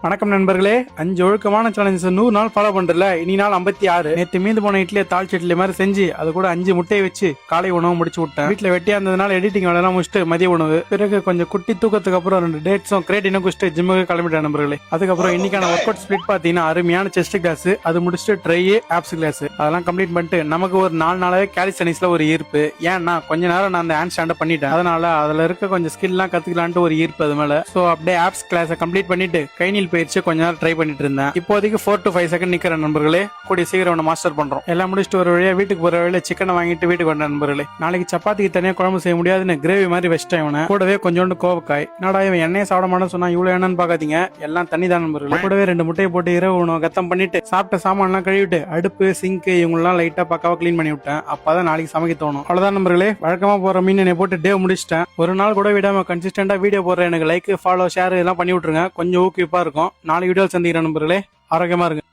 வணக்கம் நண்பர்களே. 5 ஒழுக்கமான சேலஞ்சஸ் 100 நாள் ஃபாலோ பண்றல. இனி நாள் 56. நேற்று மீந்து போன இட்லியை தாளிச்ச இட்லி மாதிரி செஞ்சு அது கூட 5 முட்டையை வச்சு காலை உணவு முடிச்சு விட்டேன். வீட்டில் வெட்டியா இருந்ததுனால எடிட்டிங் வேலையெல்லாம் முடிச்சுட்டு மதிய உணவு. பிறகு கொஞ்சம் குட்டி தூக்கத்துக்கு அப்புறம் 2 டேட்ஸும் கிரேட்டினும் குடிச்சிட்டு ஜிம்முக்கு கிளம்பிட்டேன் நண்பர்களே. அதுக்கப்புறம் இன்னைக்கான ஒர்க் அவுட் ஸ்பிளிட் பார்த்தீங்கன்னா அருமையான செஸ்ட் கிளாஸ், அது முடிச்சுட்டு ட்ரை ஆப்ஸ் கிளாஸ் அதெல்லாம் கம்ப்ளீட் பண்ணிட்டு நமக்கு ஒரு 4 நாளாவே கேலிஸ்டனிக்ஸ்ல ஒரு ஈர்ப்பு. ஏன்னா கொஞ்ச நேரம் நான் அந்த ஹேண்ட் ஸ்டாண்டை பண்ணிட்டேன். அதனால அதுல இருக்க கொஞ்சம் ஸ்கில்லாம் கத்துக்கலான்ட்டு ஒரு ஈர்ப்பு அது மேல. ஸோ அப்படியே ஆப்ஸ் கிளாஸை கம்ப்ளீட் பண்ணிட்டு கைனில் பயிற்சி கொஞ்ச நேரம் ட்ரை பண்ணிட்டு இருந்தேன். இப்போதைக்கு 4 to 5 செகண்ட் நிக்கிறேன் நண்பர்களே. கூடிய சீக்கிரம் ஒன்று மாஸ்டர் பண்றோம். எல்லாம் முடிச்சுட்டு ஒரு வழியா வீட்டுக்கு போற வழியில சிக்கனை வாங்கிட்டு வீட்டுக்கு வந்தேன் நண்பர்களே. நாளைக்கு சப்பாத்திக்கு தனியா குழம்பு செய்ய முடியாதுன்னு கிரேவி மாதிரி வச்சிட்டேன். இவனை கூடவே கொஞ்சோண்டு கோவக்காய். நாடா இவன் எண்ணெயை சாப்பிட மாட்டேன்னு சொன்னா இவ்வளவு என்னன்னு பாக்காதீங்க, எல்லாம் தண்ணி தான் நண்பர்களே. கூடவே 2 முட்டையை போட்டு இரவு உணவு கத்தம் பண்ணிட்டு சாப்பிட்ட சாமான்லாம் கழுவிட்டு அடுப்பு சிங்க் இவங்கெல்லாம் லைட்டா பக்காவா கிளீன் பண்ணி விட்டேன். அப்பதான் நாளைக்கு சமைக்க தோணும். அவ்வளவுதான் நண்பர்களே. வழக்கமா போற மீன் என்னை போட்டு டே முடிச்சிட்டேன். ஒரு நாள் கூட விடாம கன்சிஸ்டன்டா வீடியோ போடுற எனக்கு லைக் ஃபாலோ ஷேர் எல்லாம் பண்ணி விட்டுருங்க. கொஞ்சம் ஊக்குவிப்பா இருக்கும். 4 வீடியோ சந்திக்கிறேன் நண்பர்களே. ஆரோக்கியமா இருங்க.